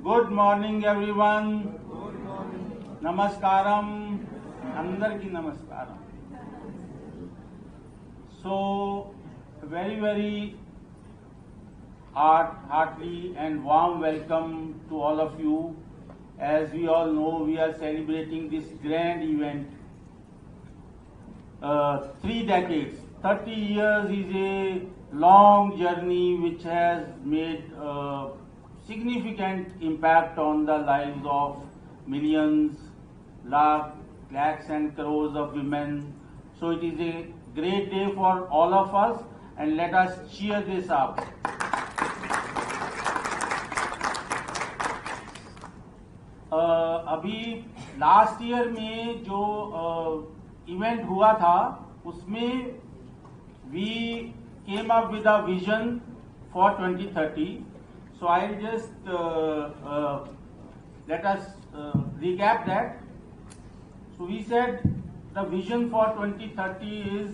Good morning everyone. Namaskaram. Andarki namaskaram. So very heartily and warm welcome to all of you. As we all know, we are celebrating this grand event. 3 decades, 30 years is a long journey which has made significant impact on the lives of millions, lakhs and crores of women. So it is a great day for all of us, and let us cheer this up. अभी last year में जो event हुआ था उसमें we came up with a vision for 2030. So I'll just let us recap that. So we said the vision for 2030 is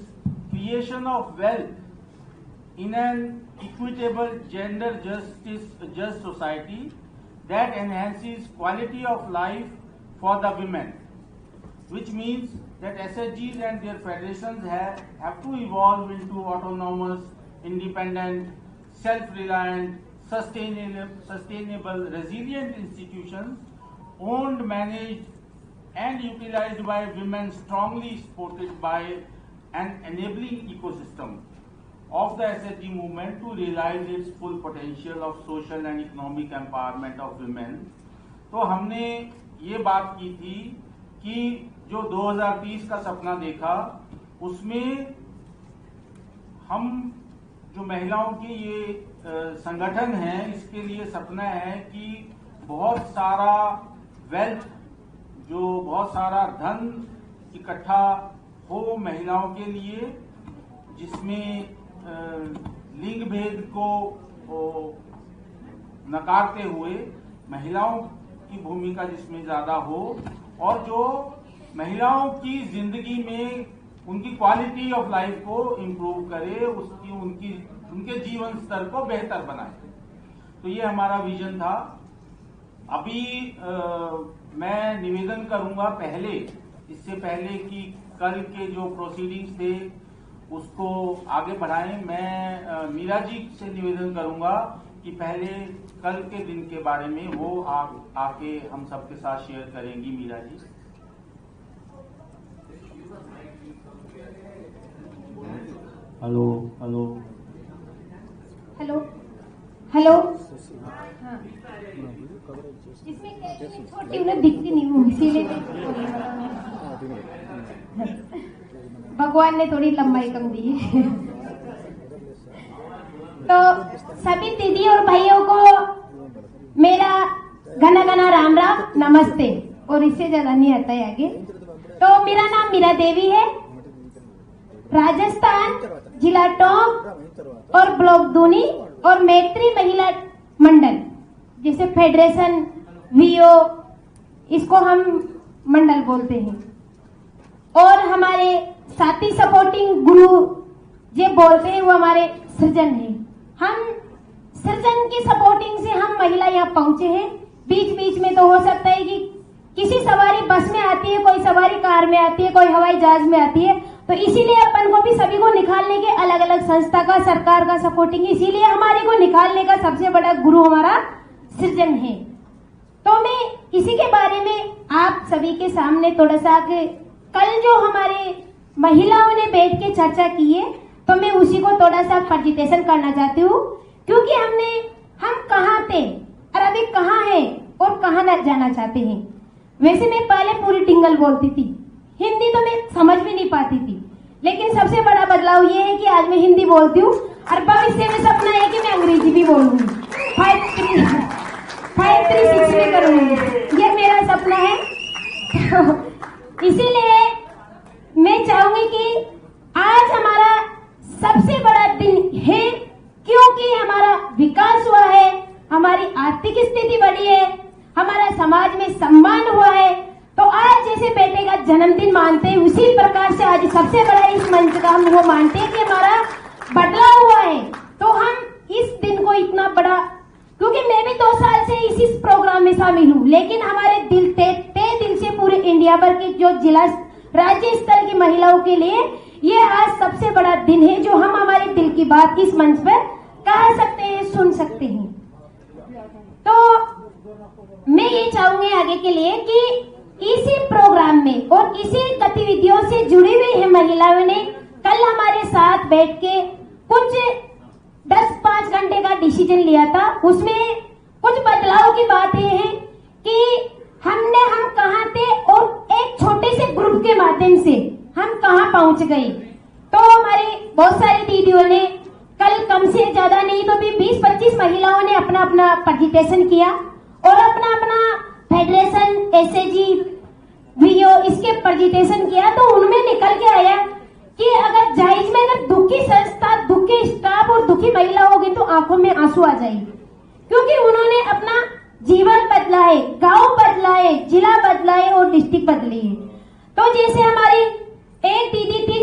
creation of wealth in an equitable, gender just society that enhances quality of life for the women, which means that SHGs and their federations have to evolve into autonomous, independent, self-reliant, sustainable, resilient institutions owned, managed and utilized by women, strongly supported by an enabling ecosystem of the SHG movement to realize its full potential of social and economic empowerment of women. तो हमने ये बात की थी कि जो 2030 का सपना देखा उसमें हम जो महिलाओं के ये संगठन है, इसके लिए सपना है कि बहुत सारा वेल्थ, जो बहुत सारा धन इकट्ठा हो महिलाओं के लिए, जिसमें लिंग भेद को नकारते हुए महिलाओं की भूमिका जिसमें ज्यादा हो, और जो महिलाओं की जिंदगी में उनकी क्वालिटी ऑफ लाइफ को इम्प्रूव करे, उनके जीवन स्तर को बेहतर बनाए. तो ये हमारा विजन था. अभी मैं निवेदन करूंगा इससे पहले कि कल के जो प्रोसीडिंग्स थे उसको आगे बढ़ाएं. मैं मीरा जी से निवेदन करूंगा कि पहले कल के दिन के बारे में वो आके हम सबके साथ शेयर करेंगी. Meera ji. Hello hello hello hello. हाँ, इसमें छोटी उन्हें दिखती नहीं हूँ, इसीलिए भगवान ने थोड़ी लंबाई कम दी है. तो सभी दीदी और भाइयों को मेरा घना घना राम राम, नमस्ते. और इससे ज्यादा नहीं आता है आगे. तो मेरा नाम मीरा देवी है, राजस्थान, जिला टोंक और ब्लॉक दूनी और मैत्री महिला मंडल, जिसे फेडरेशन वीओ इसको हम मंडल बोलते हैं. और हमारे साथी सपोर्टिंग गुरु ये बोलते हैं वो हमारे सृजन है. हम सृजन की सपोर्टिंग से हम महिला यहाँ पहुंचे हैं. बीच बीच में तो हो सकता है कि किसी सवारी बस में आती है, कोई सवारी कार में आती है, कोई हवाई जहाज में आती है. तो इसीलिए अपन को भी सभी को निकालने के अलग अलग संस्था का, सरकार का सपोर्टिंग, इसीलिए हमारे को निकालने का सबसे बड़ा गुरु हमारा सृजन है. तो मैं इसी के बारे में आप सभी के सामने थोड़ा सा कल जो हमारे महिलाओं ने बैठ के चर्चा की है, तो मैं उसी को थोड़ा सा प्रेजेंटेशन करना चाहती हूँ. क्योंकि हम कहाँ थे और अभी कहाँ है और कहाँ जाना चाहते हैं. वैसे मैं पहले पूरी टिंगल बोलती थी, हिंदी तो मैं समझ भी नहीं पाती थी. लेकिन सबसे बड़ा बदलाव ये है कि आज मैं हिंदी बोलती हूँ और भविष्य में सपना है कि मैं अंग्रेजी भी बोलूंगी. 5-3-6 में करूंगी, ये मेरा सपना है. इसीलिए मैं चाहूंगी कि आज हमारा सबसे बड़ा दिन है, क्योंकि हमारा विकास हुआ है, हमारी आर्थिक स्थिति बढ़ी है, हमारा समाज में सम्मान हुआ है. तो आज जैसे बेटे का जन्मदिन मानते हैं, उसी प्रकार से आज सबसे बड़ा इस मंच का हम वो मानते हैं कि हमारा बदलाव हुआ है. तो हम इस दिन को इतना बड़ा, क्योंकि मैं भी 2 साल से इसी प्रोग्राम में शामिल हूँ, लेकिन हमारे तहे दिल से पूरे इंडिया भर की जो जिला राज्य स्तर की महिलाओं के लिए ये आज सबसे बड़ा दिन है, जो हम हमारे दिल की बात इस मंच पर कह सकते हैं, सुन सकते हैं। तो मैं ये चाहूंगी आगे के लिए कि इसी प्रोग्राम में और इसी गतिविधियों से जुड़ी हुई है महिलाओं ने कल हमारे साथ बैठ के कुछ 10-5 घंटे का डिसीजन लिया था। उसमें कुछ बदलाव की बात ये है कि हम कहाँ थे और एक छोटे से ग्रुप के माध्यम से हम कहाँ पहुंच गए। तो हमारी बहुत सारी दीदियों ने कल कम से ज्यादा नहीं तो भी 20-25 महिलाओं ने अपना अपना प्रेजेंटेशन किया और अपना अपना फेडरेशन, एसएजी, वीओ इसके प्रेजेंटेशन किया। तो उनमें निकल के आया कि अगर जायज में अगर दुखी संस्था, दुखी स्टाफ और दुखी महिला होगी तो आंखों में आंसू आ जाएंगे, क्योंकि उन्होंने अपना जीवन बदला है, गांव बदला है, जिला बदला है और डिस्ट्रिक्ट बदली है। तो जैसे हमारी एक दीदी थी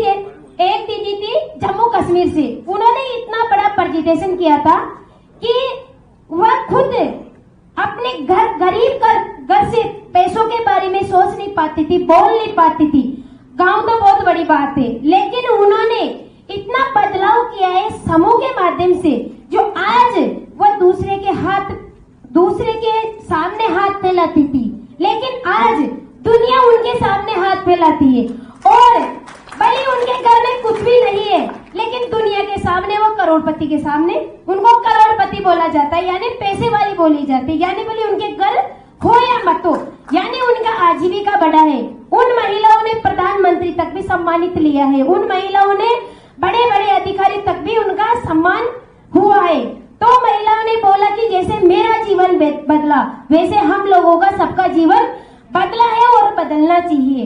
जम्मू कश्मीर से, उन्होंने इतना बड़ा प्रेजेंटेशन किया था कि वह खुद अपने गरीब घर से पैसों के बारे में सोच नहीं पाती थी, बोल नहीं पाती थी। गांव तो बहुत बड़ी बात है, लेकिन उन्होंने इतना बदलाव किया है समूह के माध्यम से, जो आज वह दूसरे के सामने हाथ फैलाती थी, लेकिन आज दुनिया उनके सामने हाथ फैलाती है। और भले उनके घर में कुछ भी नहीं है, लेकिन दुनिया के सामने वो करोड़पति के सामने उनको करोड़पति बोला जाता है, यानी पैसे वाली बोली जाती है। यानी बोली उनके घर हो या मत हो, यानी उनका आजीविका बढ़ा है। उन महिलाओं ने प्रधानमंत्री तक भी सम्मानित लिया है, उन महिलाओं ने बड़े बड़े अधिकारी तक भी उनका सम्मान हुआ है। तो महिलाओं ने बोला कि जैसे मेरा जीवन बदला, वैसे हम लोगों का सबका जीवन बदला है और बदलना चाहिए।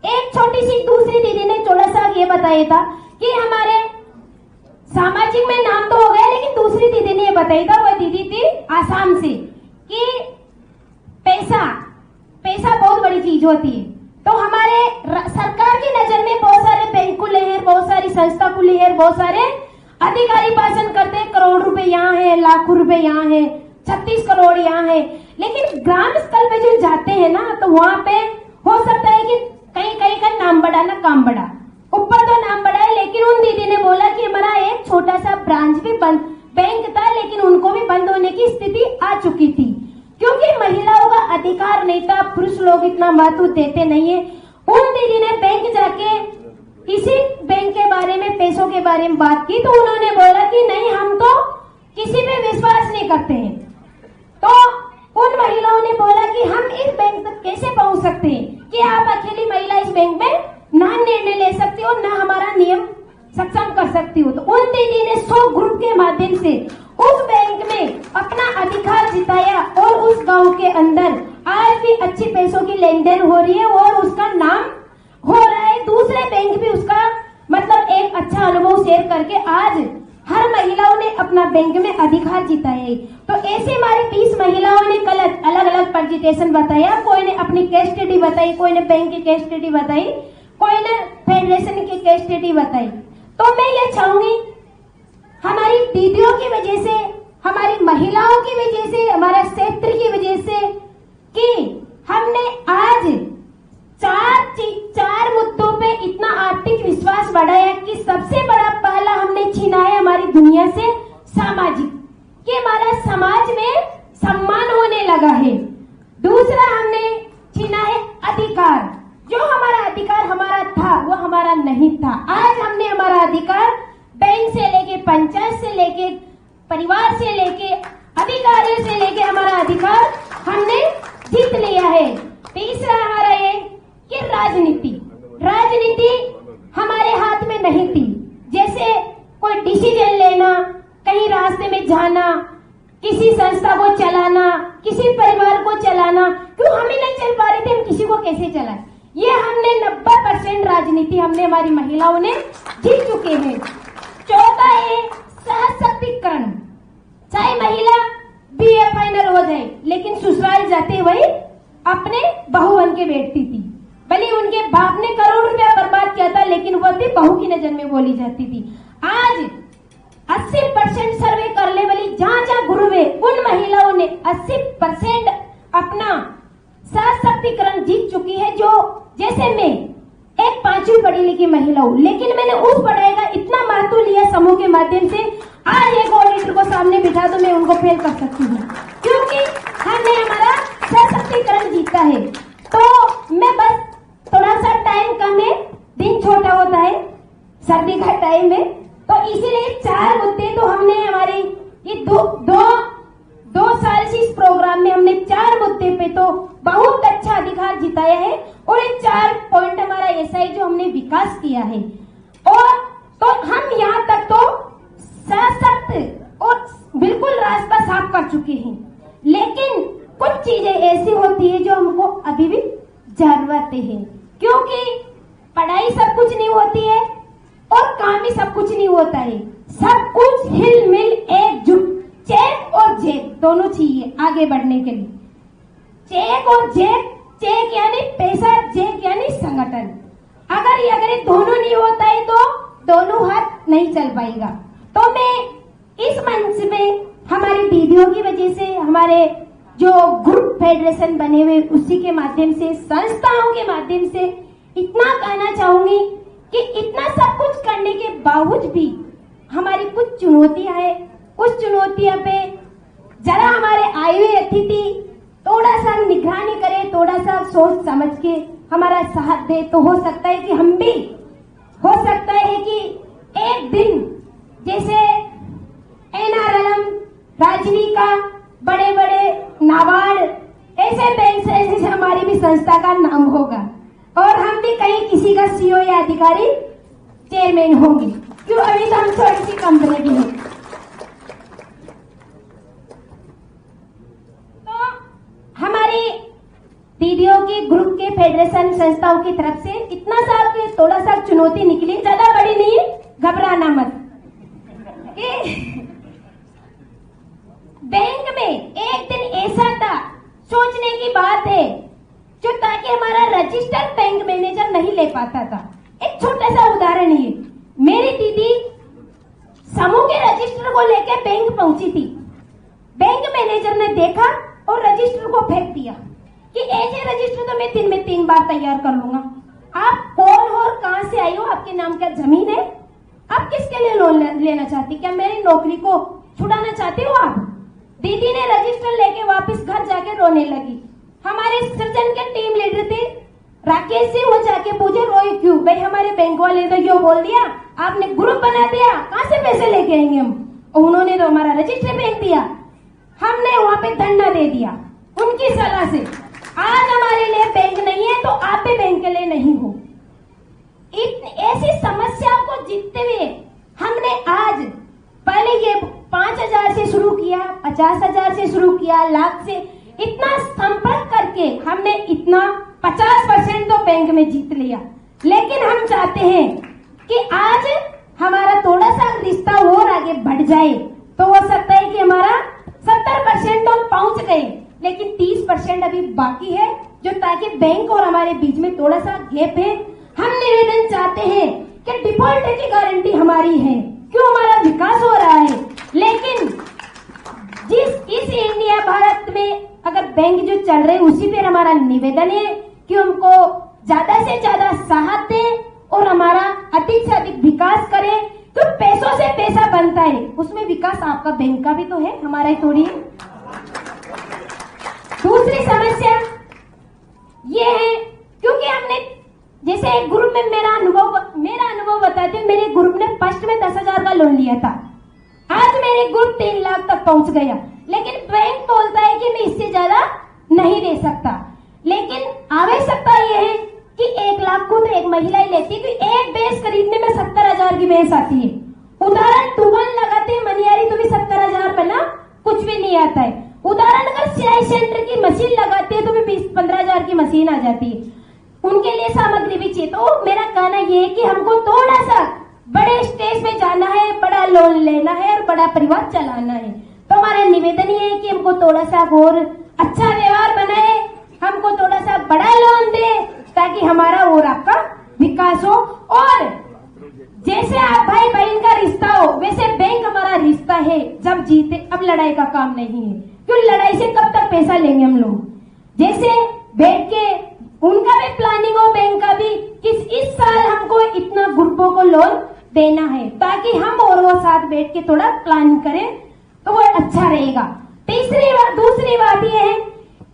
एक छोटी सी दूसरी दीदी ने थोड़ा सा ये बताया था कि हमारे सामाजिक में नाम तो हो गया, लेकिन दूसरी दीदी ने ये बताया था, वह दीदी थी आसाम से, कि पैसा बहुत बड़ी चीज होती है। तो हमारे सरकार की नजर में बहुत सारे बैंक खुले हैं, बहुत सारी संस्था खुली है, बहुत सारे अधिकारी भाषण करते हैं, करोड़ रुपए यहाँ है, लाखों रुपए यहाँ है, 36 करोड़ यहाँ है। लेकिन ग्राम स्तर पे जो जाते हैं ना, तो वहां पे हो सकता है कि कहीं का नाम बढ़ा ना काम बढ़ा, ऊपर तो नाम बढ़ा है। लेकिन उन दीदी ने बोला कि हमारा एक छोटा सा ब्रांच भी बंद बैंक था, लेकिन उनको भी बंद होने की स्थिति आ चुकी थी, क्योंकि महिलाओं का अधिकार नहीं था, पुरुष लोग इतना महत्व देते नहीं है। उन दीदी ने बैंक जाके इसी बैंक के बारे में, पैसों के बारे में बात की, तो उन्होंने बोला कि नहीं, हम तो किसी पे विश्वास नहीं करते हैं। तो उन महिलाओं ने बोला कि हम इस बैंक तक कैसे पहुंच सकते हैं, कि आप अकेली महिला इस बैंक में ना निर्णय ले सकती हो, ना हमारा नियम सक्षम कर सकती हो। तो उन दीदी ने 100 ग्रुप के माध्यम से उस बैंक में अपना अधिकार जिताया और उस गांव के अंदर आज भी अच्छी पैसों की लेन देन हो रही है और उसका नाम हो रहा है। दूसरे बैंक भी उसका मतलब एक अच्छा अनुभव शेयर करके आज हर महिलाओं ने अपना बैंक में अधिकार जिताया है। तो ऐसे हमारी 20 महिलाओं ने कल अलग अलग प्रेजेंटेशन बताया, कोई ने अपनी केस स्टडी बताई, कोई ने बैंक की केस स्टडी बताई, कोई ने फेडरेशन की केस स्टडी बताई। तो मैं ये चाहूंगी हमारी दीदियों की वजह से, हमारी महिलाओं की वजह से, हमारे क्षेत्र की वजह से, कि हमने आज चार मुद्दों पे इतना आर्थिक विश्वास बढ़ाया कि सबसे बड़ा पहला हमने छीना है हमारी दुनिया से सामाजिक, कि हमारा समाज में सम्मान होने लगा है। दूसरा हमने छीना है अधिकार, जो हमारा अधिकार हमारा था वो हमारा नहीं था। आज हमने हमारा अधिकार बैंक से लेके, पंचायत से लेके, परिवार से लेके, अधिकारियों से लेके हमारा अधिकार हमने जीत लिया है। तीसरा हमारा ये कि राजनीति हमारे हाथ में नहीं थी। जैसे कोई डिसीजन लेना, कहीं रास्ते में जाना, किसी संस्था को चलाना, किसी परिवार को चलाना, क्यों हम ही नहीं चल पा रहे थे, हम किसी को कैसे चलाएं? ये हमने 90% राजनीति हमने हमारी महिलाओं ने जीत चुके हैं। चौथा है सशक्तिकरण। चाहे महिला बीए फाइनल हो जाए, लेकिन ससुराल जाते वही अपने बहू बन के बैठती थी। भले उनके बाप ने करोड़ रुपया बर्बाद किया था, लेकिन वह भी बहू की नजर में बोली जाती थी। आज 80% सर्वे करने वाली जहाँ गुरु में उन महिलाओं ने 80% जैसे मैं एक 5वीं पढ़ी लिखी महिला हूँ, लेकिन मैंने उस पढ़ाई का इतना महत्व लिया समूह के माध्यम से, आज एक ऑडिटर को सामने बिठा तो मैं उनको फेल कर सकती हूँ, क्योंकि हमने हमारा सशक्तिकरण जीता है। तो मैं बस थोड़ा सा टाइम कम है, दिन छोटा होता है, सर्दी का टाइम है, तो इसीलिए 4 मुद्दे तो हमने हमारे ये दो साल से इस प्रोग्राम में हमने 4 मुद्दे पे तो बहुत अच्छा अधिकार जिताया है, और ये 4 पॉइंट हमारा ऐसा है जो हमने विकास किया है। और तो हम यहाँ तक तो सशक्त और बिल्कुल रास्ता साफ कर चुके हैं, लेकिन कुछ चीजें ऐसी होती है जो हमको अभी भी जरूरत है, क्योंकि पढ़ाई सब कुछ नहीं होती है और काम ही सब कुछ नहीं होता है। सब कुछ हिल मिल एकजुट, चेक और जेक दोनों चाहिए आगे बढ़ने के लिए। चेक और जेक, चेक यानी पैसा, जेक यानी संगठन। अगर ये दोनों नहीं होता है तो दोनों हाथ नहीं चल पाएगा। तो मैं इस मंच में हमारी दीदियों की वजह से, हमारे जो ग्रुप फेडरेशन बने हुए उसी के माध्यम से, संस्थाओं के माध्यम से इतना कहना चाहूंगी कि इतना सब कुछ करने के बावजूद भी हमारी कुछ चुनौतियां है। उस चुनौतियों पे जरा हमारे आए हुए अतिथि थोड़ा सा निगरानी करे, थोड़ा सा सोच समझ के हमारा साथ दे, तो हो सकता है कि हम भी, हो सकता है कि एक दिन जैसे NRLM, राजनिका, बड़े बड़े नाबार्ड ऐसे बैंक से हमारी भी संस्था का नाम होगा, और हम भी कहीं किसी का CEO या अधिकारी चेयरमैन होंगे, क्यों अभी तो हम छोटी सी कंपनी भी है। तो हमारी दीदियों की ग्रुप के फेडरेशन संस्थाओं की तरफ से इतना सा थोड़ा सा चुनौती निकली, ज्यादा बड़ी नहीं, घबराना मत। बैंक में एक दिन ऐसा था, सोचने की बात है, जो ताकि हमारा रजिस्टर बैंक मैनेजर नहीं ले पाता था। एक छोटा सा उदाहरण है, मेरी दीदी समूह के रजिस्टर को लेकर बैंक पहुंची थी। बैंक मैनेजर ने देखा और रजिस्टर को फेंक दिया कि ऐसे रजिस्टर तो मैं दिन में 3 बार तैयार कर लूंगा। आप कौन हो और कहां से आई हो, आपके नाम क्या जमीन है, आप किसके लिए लोन लेना चाहती, क्या मेरी नौकरी को छुड़ाना चाहती हो आप? दीदी ने रजिस्टर लेके वापस घर जाके रोने लगी। हमारे सृजन के टीम लीडर थे राकेश से, वो जाके पूछे रोए क्यों? भाई हमारे बैंक वाले तो क्यों बोल दिया, आपने ग्रुप बना दिया, कहां से पैसे लेके आएंगे हम? और उन्होंने तो हमारा रजिस्टर फेंक दिया। हमने वहां पे धरना दे दिया उनकी सलाह से। आज हमारे लिए बैंक नहीं है तो आप भी बैंक के लिए नहीं हो। ऐसी समस्याओं को जीतते हुए हमने आज पहले ये 5,000 से शुरू किया, 50,000 से शुरू किया, लाख से, इतना संपर्क करके हमने इतना 50% तो बैंक में जीत लिया। लेकिन हम चाहते हैं कि आज हमारा थोड़ा सा रिश्ता और आगे बढ़ जाए, तो हो सकता है कि हमारा 70% तो पहुंच गए, लेकिन 30% अभी बाकी है, जो ताकि बैंक और हमारे बीच में थोड़ा सा गैप है। हम निवेदन चाहते हैं कि डिफॉल्ट की गारंटी हमारी है, क्यों हमारा विकास हो रहा है, लेकिन इस इंडिया भारत में अगर बैंक जो चल रहे उसी पर हमारा निवेदन है कि हमको ज्यादा से ज्यादा साथ दें और हमारा अधिक से अधिक विकास करें। तो पैसों से पैसा बनता है, उसमें विकास आपका बैंक का भी तो है, हमारा ही थोड़ी है। दूसरी समस्या ये है, क्योंकि हमने जैसे एक ग्रुप में मेरा अनुभव बताते हैं, मेरे ग्रुप ने फर्स्ट में 10,000 का लोन लिया था, आज मेरे ग्रुप 3 लाख तक पहुंच गया, लेकिन बैंक बोलता है कि मैं इससे ज्यादा नहीं दे सकता। लेकिन आवश्यकता यह है कि 1 लाख को तो एक महिला ही लेती है, क्योंकि एक भैंस खरीदने में 70,000 की भैंस आती है। उदाहरण दुकान लगाते हैं मनियारी तो भी 70,000 में ना कुछ भी नहीं आता है। उदाहरण अगर सिलाई सेंटर की मशीन लगाते हैं तो भी 20-15,000 की मशीन आ जाती है, उनके लिए सामग्री भी चाहिए। तो मेरा कहना यह है कि हमको थोड़ा सा बड़े स्टेज में जाना है, बड़ा लोन लेना है और बड़ा परिवार चलाना है। तो हमारा निवेदन ये है कि हमको थोड़ा सा और अच्छा व्यवहार बनाए, हमको थोड़ा सा बड़ा लोन दे, ताकि हमारा और आपका विकास हो। और जैसे आप भाई बहन का रिश्ता हो, वैसे बैंक हमारा रिश्ता है। जब जीते, अब लड़ाई का काम नहीं है, क्यों लड़ाई से कब तक पैसा लेंगे हम लोग। जैसे बैठ के उनका भी प्लानिंग हो, बैंक का भी, लेना है, ताकि हम और वो साथ बैठ के थोड़ा प्लानिंग करें तो वो अच्छा रहेगा। दूसरी बात ये है,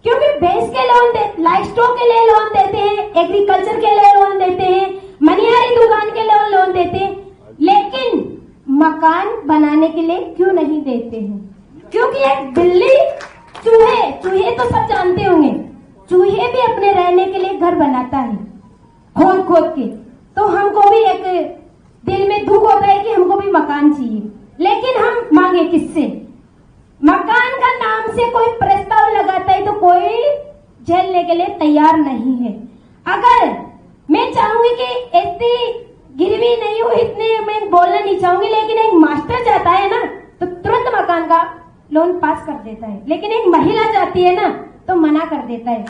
क्योंकि भैंस के लोन लाइफ स्टॉक के लिए लोन देते हैं, एग्रीकल्चर के लिए लोन देते हैं, मनिहारी दुकान के लिए लोन देते हैं, लेकिन मकान बनाने के लिए क्यों नहीं देते हैं? क्योंकि एक बिल्ली, चूहे तो सब जानते होंगे, चूहे भी अपने रहने के लिए घर बनाता है खोद के। तो हमको भी एक दिल में दुख होता है कि हमको भी मकान चाहिए, लेकिन हम मांगे किससे? मकान का नाम से कोई प्रस्ताव लगाता है तो कोई झेलने के लिए तैयार नहीं है। अगर मैं चाहूंगी कि इतनी गिरवी नहीं हो, इतने मैं बोलना नहीं चाहूंगी, लेकिन एक मास्टर चाहता है ना तो तुरंत मकान का लोन पास कर देता है, लेकिन एक महिला चाहती है ना तो मना कर देता है।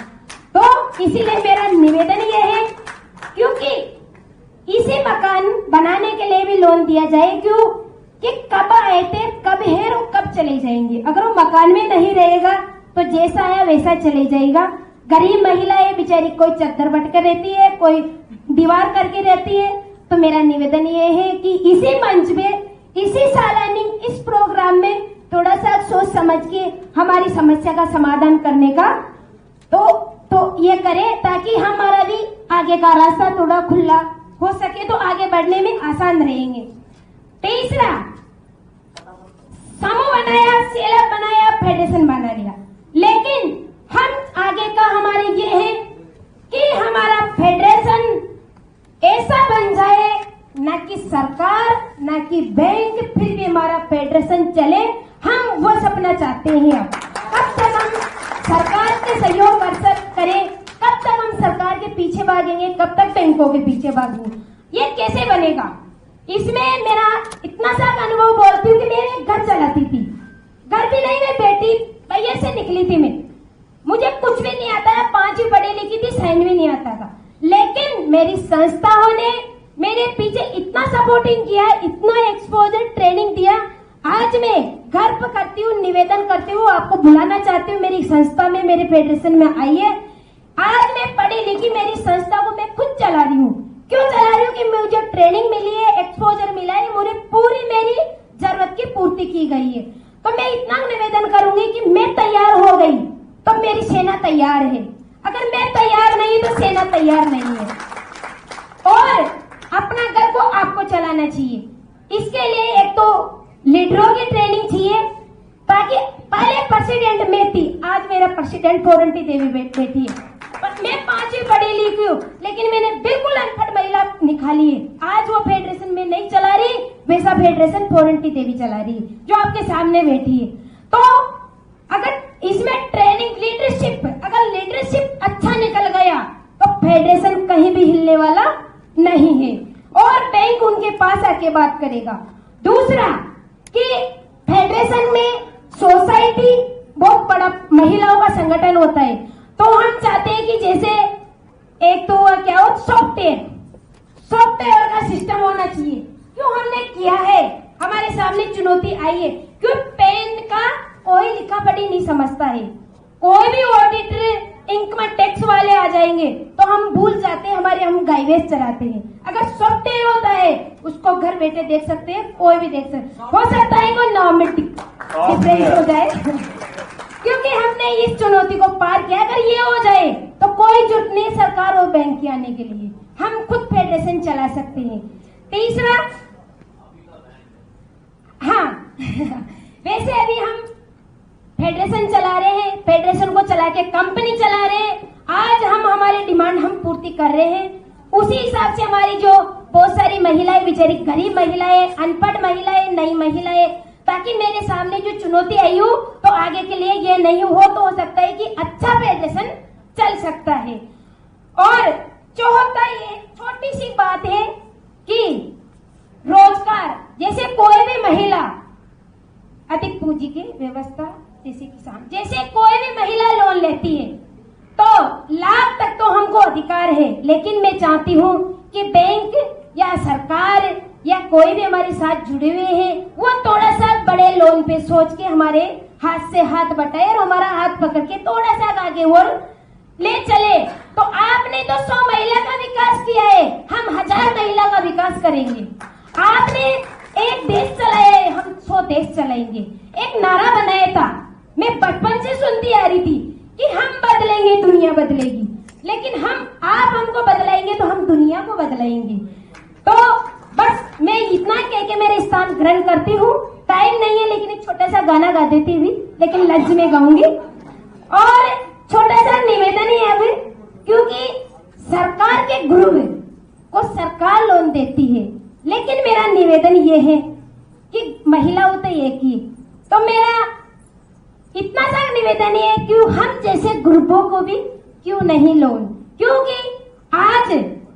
तो इसीलिए मेरा निवेदन ये है, क्योंकि इसी मकान बनाने के लिए भी लोन दिया जाए, क्यों कि कब आए थे, कब है और कब चले जाएंगे। अगर वो मकान में नहीं रहेगा तो जैसा आया वैसा चले जाएगा। गरीब महिलाएं बेचारी कोई चद्दर बट कर रहती है, कोई दीवार करके रहती है। तो मेरा निवेदन ये है कि इसी मंच में, इसी सालानी इस प्रोग्राम में थोड़ा सा सोच समझ के हमारी समस्या का समाधान करने का तो ये करें, ताकि हमारा भी आगे का रास्ता थोड़ा खुला हो सके, तो आगे बढ़ने में आसान रहेंगे। तीसरा, समूह बनाया, सेला बनाया, फेडरेशन बना लिया, लेकिन हम आगे का हमारे ये है कि हमारा फेडरेशन ऐसा बन जाए, ना कि सरकार ना कि बैंक, फिर भी हमारा फेडरेशन चले। हम वो सपना चाहते हैं। कब तक हम सरकार के सहयोग करें, कब तक हम सरकार के पीछे भागेंगे, कब तक बैंकों के पीछे भागेंगे? ये कैसे बनेगा? इसमें मेरा इतना सा अनुभव बोलती हूँ कि मैं घर चलाती थी, घर भी नहीं, मैं बेटी भैया से निकली थी। मुझे कुछ भी नहीं आता है, 5वीं पढ़ी लिखी थी, साइन भी नहीं आता था, लेकिन मेरी संस्थाओं ने मेरे पीछे इतना सपोर्टिंग किया, इतना एक्सपोजर ट्रेनिंग दिया। आज मैं गर्व करती हूँ, निवेदन करती हूँ, आपको बुलाना चाहती हूँ मेरी संस्था में, मेरे फेडरेशन में आइए। आज मैं पढ़ी लिखी, मेरी संस्था को मैं खुद चला रही हूँ। क्यों चला रही हूँ? कि मुझे ट्रेनिंग मिली है, एक्सपोजर मिला है, मुझे पूरी मेरी जरूरत की पूर्ति की गई है। तो मैं इतना निवेदन करूंगी कि मैं तैयार हो गई तो मेरी सेना तैयार है, अगर मैं तैयार नहीं तो सेना तैयार नहीं है। और अपना घर को आपको चलाना चाहिए। इसके लिए एक तो लीडरों की ट्रेनिंग चाहिए, ताकि पहले प्रेसिडेंट में थी, आज मेरा प्रेसिडेंट फोरंटी देवी बैठी है। मैं 5वीं पढ़ी लिखी हूँ, लेकिन मैंने बिल्कुल अनपढ़ महिला निकाली है। आज वो फेडरेशन में नहीं चला रही, वैसा फेडरेशन फोरंटी देवी चला रही है, जो आपके सामने बैठी है। तो अगर इसमें ट्रेनिंग, लीडरशिप, अगर लीडरशिप अच्छा निकल गया तो फेडरेशन कहीं भी हिलने वाला नहीं है, और बैंक उनके पास आके बात करेगा। दूसरा कि फेडरेशन में सोसाइटी बहुत बड़ा महिलाओं का संगठन होता है, तो हम चाहते हैं कि जैसे एक तो क्या हो, सॉफ्टवेयर का सिस्टम होना चाहिए। क्यों हमने किया है, हमारे सामने चुनौती आई है, क्यों पेन का कोई लिखा पढ़ी नहीं समझता है। कोई भी ऑडिटर, इनकम टैक्स वाले आ जाएंगे तो हम भूल जाते हैं, हम गाइवेज चलाते हैं। अगर सॉफ्टवेयर होता है उसको घर बैठे देख सकते हैं, कोई भी देख सकते, हो सकता है कोई नाम में डिफरेंस हो जाए क्योंकि हमने इस चुनौती को पार किया। अगर ये हो जाए तो कोई जरूरत नहीं सरकार और बैंक की आने के लिए, हम खुद फेडरेशन चला सकते हैं। तीसरा, हाँ वैसे अभी हम फेडरेशन चला रहे हैं, फेडरेशन को चला के कंपनी चला रहे हैं। आज हम हमारी डिमांड हम पूर्ति कर रहे हैं, उसी हिसाब से हमारी जो बहुत सारी महिलाएं, बेचारी गरीब महिलाएं, अनपढ़ महिलाएं, नई महिलाएं, ताकि मेरे सामने जो चुनौती आई हो तो आगे के लिए ये नहीं हो, तो हो सकता है कि अच्छा फेडरेशन चल सकता है। और चौथा, ये छोटी सी बात है कि रोजगार, जैसे कोई भी महिला अधिक पूंजी की व्यवस्था, जैसे किसान, जैसे कोई भी महिला लोन लेती है तो लाख तक तो हमको अधिकार है, लेकिन मैं चाहती हूँ कि बैंक या सरकार या कोई भी हमारे साथ जुड़े हुए हैं वो थोड़ा सा बड़े लोन पे सोच के हमारे हाथ से हाथ बटाए और हमारा हाथ पकड़ के थोड़ा सा आगे और ले चले। तो आपने तो 100 महिला का विकास किया है, हम 1000 महिला का विकास करेंगे। आपने एक देश चलाया है, हम 100 देश चलाएंगे, एक नारा बनाया था। मैं बचपन से सुनती आ रही थी कि हम बदलेंगे दुनिया बदलेगी, लेकिन आप हमको बदलाएंगे तो हम दुनिया को बदलाएंगे। तो बस मैं इतना कह के मेरे स्थान ग्रहण करती हूँ। टाइम नहीं है, लेकिन एक छोटा सा गाना गा देती हुई, लेकिन लफ्ज में गाऊंगी। और छोटा सा निवेदन है अब, क्योंकि सरकार के गृह को सरकार लोन देती है, लेकिन मेरा निवेदन ये है कि महिलाओं तो एक ही, तो मेरा इतना सा निवेदन है कि हम जैसे ग्रुपों को भी क्यों नहीं लोन, क्योंकि आज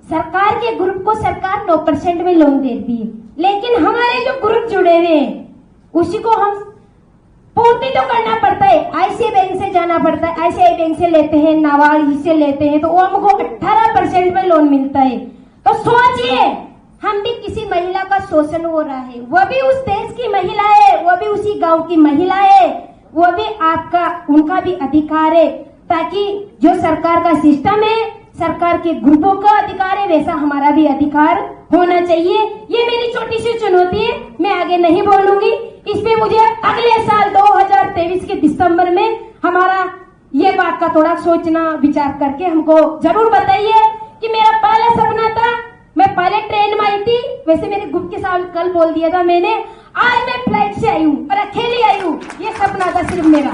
सरकार के ग्रुप को सरकार 9% में लोन देती है, लेकिन हमारे जो ग्रुप जुड़े हुए हैं उसी को हम पूर्ति तो करना पड़ता है। आईसीआई बैंक से जाना पड़ता है, आईसीआई बैंक से लेते हैं, नाबार्ड से लेते हैं, तो वो हमको 18% में लोन मिलता है। तो सोचिए, हम भी किसी महिला का शोषण हो रहा है, वो भी उस देश की महिला है, वो भी उसी गांव की महिला है, वो भी उनका भी अधिकार है, ताकि जो सरकार का सिस्टम है, सरकार के ग्रुपों का अधिकार है, वैसा हमारा भी अधिकार होना चाहिए। ये मेरी छोटी सी चुनौती है, मैं आगे नहीं बोलूंगी। इसमें मुझे अगले साल 2023 के दिसंबर में हमारा ये बात का थोड़ा सोचना विचार करके हमको जरूर बताइए कि मेरा पहला सपना था, मैं पहले ट्रेन में आई थी, वैसे मेरे ग्रुप के साथ कल बोल दिया था मैंने, आज मैं फ्लाइट से आई हूँ और अकेली आई हूँ। ये सपना था सिर्फ मेरा,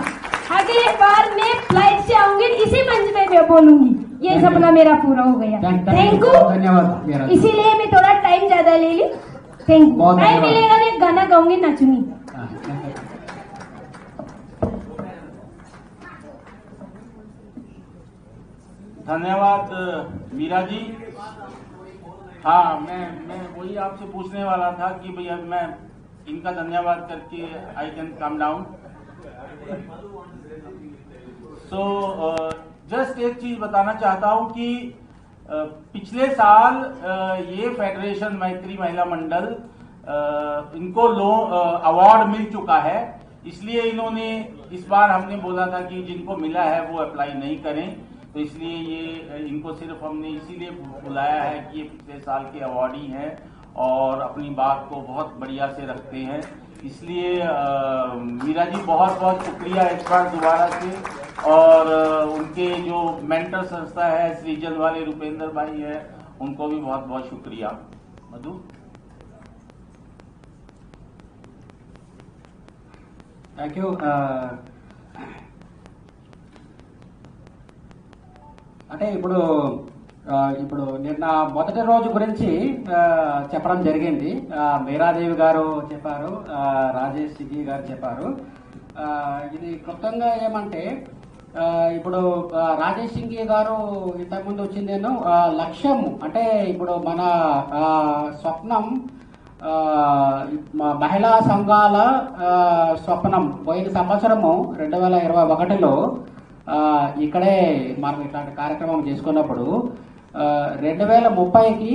अगली बार मैं फ्लाइट से आऊंगी, इसी मंच में मैं बोलूंगी। ये सपना मेरा पूरा हो गया। थैंक यू, धन्यवाद। इसीलिए मैं थोड़ा टाइम ज्यादा ले ली। Thank you. टाइम मिलेगा तो एक गाना गाऊंगी, नाचूंगी। धन्यवाद मीरा जी। हाँ, मैं वही आपसे पूछने वाला था कि भैया मैं इनका धन्यवाद करके I can come down. So just एक चीज बताना चाहता हूं कि पिछले साल ये फेडरेशन मैत्री महिला मंडल इनको अवार्ड मिल चुका है, इसलिए इन्होंने इस बार हमने बोला था कि जिनको मिला है वो अप्लाई नहीं करें, तो इसलिए ये इनको सिर्फ हमने इसीलिए बुलाया है कि ये पिछले साल के अवार्डी हैं और अपनी बात को बहुत बढ़िया से रखते हैं। इसलिए मीरा जी बहुत बहुत शुक्रिया एक बार दोबारा से, और उनके जो मेंटर संस्था है सृजन वाले रुपेंद्र भाई है, उनको भी बहुत बहुत शुक्रिया। मधु, థ్యాంక్ యూ। అంటే ఇప్పుడు నిన్న మొదటి రోజు గురించి చెప్పడం జరిగింది। మీరాదేవి గారు చెప్పారు, రాజేష్ సిగి గారు చెప్పారు। ఇది క్లుప్తంగా ఏమంటే, ఇప్పుడు రాజేష్ సింగి గారు ఇంతకుముందు వచ్చిందేను లక్ష్యం అంటే, ఇప్పుడు మన స్వప్నం మహిళా సంఘాల స్వప్నం పోయిన సంవత్సరము 2021లో ఇక్కడే మనం ఇట్లాంటి కార్యక్రమం చేసుకున్నప్పుడు 2030కి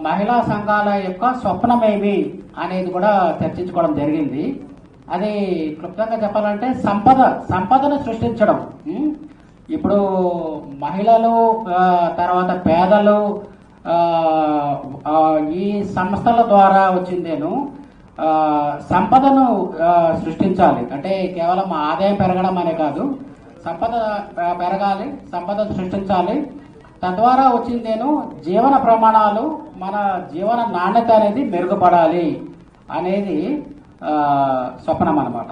మహిళా సంఘాల యొక్క స్వప్నమేమి అనేది కూడా చర్చించుకోవడం జరిగింది। అది క్లుప్తంగా చెప్పాలంటే సంపదను సృష్టించడం। ఇప్పుడు మహిళలు తర్వాత పేదలు ఈ సంస్థల ద్వారా వచ్చిందేను సంపదను సృష్టించాలి। అంటే కేవలం ఆదాయం పెరగడం అనే కాదు, సంపద పెరగాలి, సంపద సృష్టించాలి। తద్వారా వచ్చిందేను జీవన ప్రమాణాలు, మన జీవన నాణ్యత అనేది మెరుగుపడాలి అనేది స్వప్నం అన్నమాట।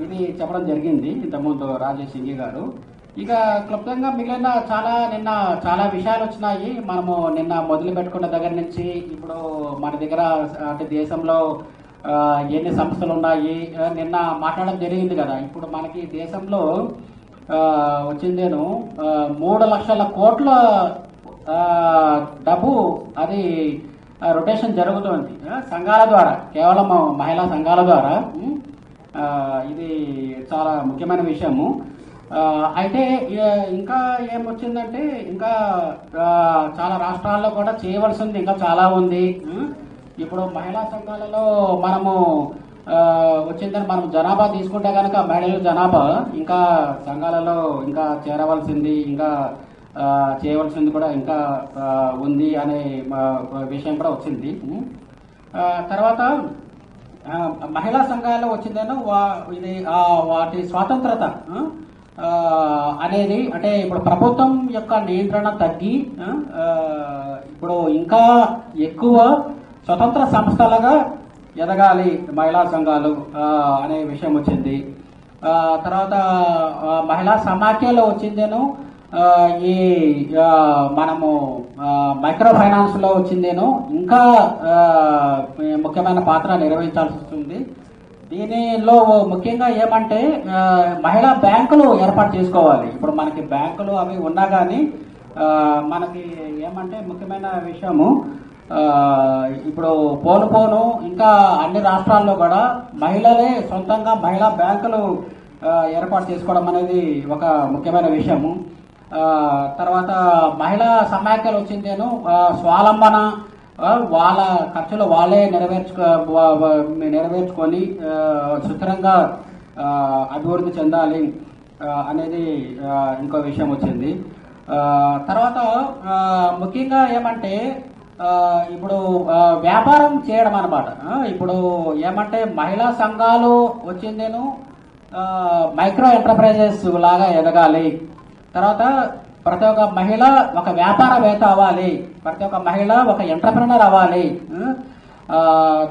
ఇది చెప్పడం జరిగింది ఇంతకుముందు రాజేష్ సింగి గారు। ఇక క్లుప్తంగా మిగిలిన నిన్న చాలా విషయాలు వచ్చినాయి। మనము నిన్న మొదలు పెట్టుకున్న దగ్గర నుంచి ఇప్పుడు మన దగ్గర అంటే దేశంలో ఎన్ని సంస్థలు ఉన్నాయి నిన్న మాట్లాడడం జరిగింది కదా। ఇప్పుడు మనకి దేశంలో వచ్చిందేను 3 లక్షల కోట్ల డబ్బు అది రొటేషన్ జరుగుతుంది సంఘాల ద్వారా, కేవలం మహిళా సంఘాల ద్వారా। ఇది చాలా ముఖ్యమైన విషయము। అయితే ఇంకా ఏమొచ్చిందంటే, ఇంకా చాలా రాష్ట్రాల్లో కూడా చేయవలసింది ఇంకా చాలా ఉంది। ఇప్పుడు మహిళా సంఘాలలో మనము వచ్చిందని మనం జనాభా తీసుకుంటే కనుక మహిళల జనాభా ఇంకా సంఘాలలో ఇంకా చేరవలసింది, ఇంకా చేయవలసింది కూడా ఇంకా ఉంది అనే విషయం కూడా వచ్చింది. తర్వాత మహిళా సంఘాలు వచ్చిందేనో ఇది వాటి స్వాతంత్రత అనేది, అంటే ఇప్పుడు ప్రభుత్వం యొక్క నియంత్రణ తగ్గి ఇప్పుడు ఇంకా ఎక్కువ స్వతంత్ర సంస్థలుగా ఎదగాలి మహిళా సంఘాలు అనే విషయం వచ్చింది. తర్వాత మహిళా సమాఖ్యలో వచ్చిందేను ఈ మనము మైక్రో ఫైనాన్స్లో వచ్చిందేను ఇంకా ముఖ్యమైన పాత్ర నిర్వహించాల్సి వస్తుంది. దీనిలో ముఖ్యంగా ఏమంటే మహిళా బ్యాంకులు ఏర్పాటు చేసుకోవాలి. ఇప్పుడు మనకి బ్యాంకులు అవి ఉన్నా కానీ మనకి ఏమంటే ముఖ్యమైన విషయము ఇప్పుడు పోను ఇంకా అన్ని రాష్ట్రాల్లో కూడా మహిళలే సొంతంగా మహిళా బ్యాంకులు ఏర్పాటు చేసుకోవడం అనేది ఒక ముఖ్యమైన విషయము. తర్వాత మహిళా సమాఖ్యలు వచ్చిందేను స్వావలంబన, వాళ్ళ ఖర్చులు వాళ్ళే నెరవేర్చుకొని సుస్థిరంగా అభివృద్ధి చెందాలి అనేది ఇంకో విషయం వచ్చింది. తర్వాత ముఖ్యంగా ఏమంటే ఇప్పుడు వ్యాపారం చేయడం అన్నమాట. ఇప్పుడు ఏమంటే మహిళా సంఘాలు వచ్చిందేను మైక్రో ఎంటర్ప్రైజెస్ లాగా ఎదగాలి. తర్వాత ప్రతి ఒక్క మహిళ ఒక వ్యాపారవేత్త అవ్వాలి, ప్రతి ఒక్క మహిళ ఒక ఎంటర్ప్రినర్ అవ్వాలి.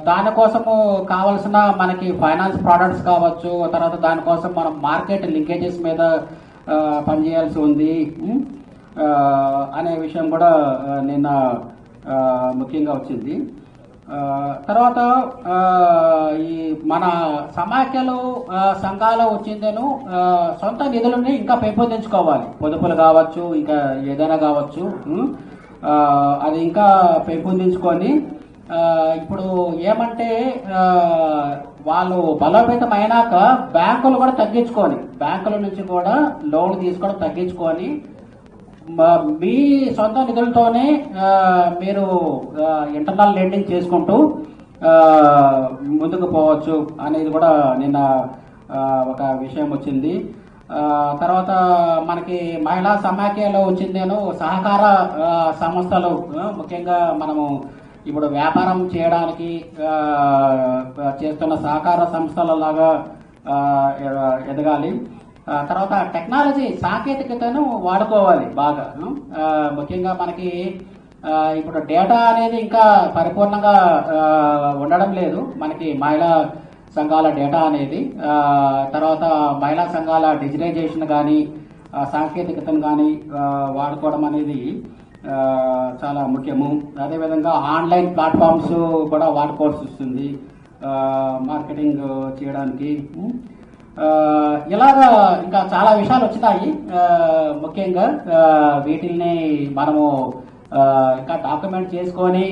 దానికోసము కావలసిన మనకి ఫైనాన్స్ ప్రోడక్ట్స్ కావచ్చు, తర్వాత దానికోసం మనం మార్కెట్ లింకేజెస్ మీద పనిచేయాల్సి ఉంది అనే విషయం కూడా నిన్న ముఖ్యంగా వచ్చింది. తర్వాత ఈ మన సమాఖ్యలు సంఘాలు వచ్చిందేను సొంత నిధులని ఇంకా పెంపొందించుకోవాలి. పొదుపులు కావచ్చు, ఇంకా ఏదైనా కావచ్చు, అది ఇంకా పెంపొందించుకొని ఇప్పుడు ఏమంటే వాళ్ళు బలోపేతం అయినాక బ్యాంకులు కూడా తగ్గించుకొని, బ్యాంకుల నుంచి కూడా లోన్లు తీసుకోవడం తగ్గించుకొని మీ సొంత నిధులతోనే మీరు ఇంటర్నల్ లెండింగ్ చేసుకుంటూ ముందుకు పోవచ్చు అనేది కూడా నిన్న ఒక విషయం వచ్చింది. తర్వాత మనకి మహిళా సమాఖ్యలో వచ్చిందేను సహకార సంస్థలు, ముఖ్యంగా మనము ఇప్పుడు వ్యాపారం చేయడానికి చేస్తున్న సహకార సంస్థలలాగా ఎదగాలి. తర్వాత టెక్నాలజీ సాంకేతికతను వాడుకోవాలి బాగా. ముఖ్యంగా మనకి ఇప్పుడు డేటా అనేది ఇంకా పరిపూర్ణంగా ఉండడం లేదు మనకి మహిళా సంఘాల డేటా అనేది. తర్వాత మహిళా సంఘాల డిజిటలైజేషన్ కానీ సాంకేతికతను కానీ వాడుకోవడం అనేది చాలా ముఖ్యము. అదేవిధంగా ఆన్లైన్ ప్లాట్ఫామ్స్ కూడా వాడుకోవాల్సి వస్తుంది మార్కెటింగ్ చేయడానికి. ఇలాగా ఇంకా చాలా విషయాలు వచ్చినాయి. ముఖ్యంగా వీటిని మనము ఇంకా డాక్యుమెంట్ చేసుకొని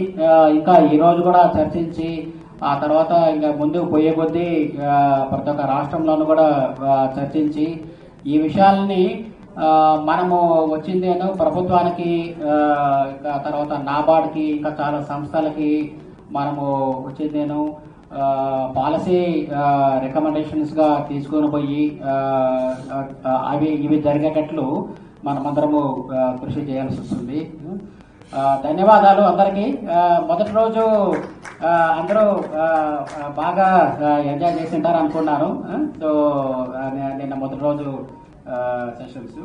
ఇంకా ఈరోజు కూడా చర్చించి ఆ తర్వాత ఇంకా ముందుకు పోయే కొద్దీ ప్రతి ఒక్క రాష్ట్రంలోనూ కూడా చర్చించి ఈ విషయాలని మనము వచ్చిందేనో ప్రభుత్వానికి, తర్వాత నాబార్డ్కి, ఇంకా చాలా సంస్థలకి మనము వచ్చిందేనో పాలసీ రికమెండేషన్స్గా తీసుకొని పోయి ఇవి జరిగేటట్లు మనమందరము కృషి చేయాల్సి వస్తుంది. ధన్యవాదాలు అందరికీ. మొదటి రోజు అందరూ బాగా ఎంజాయ్ చేసి ఉంటారు అనుకున్నాను. సో నిన్న మొదటి రోజు సెషన్స్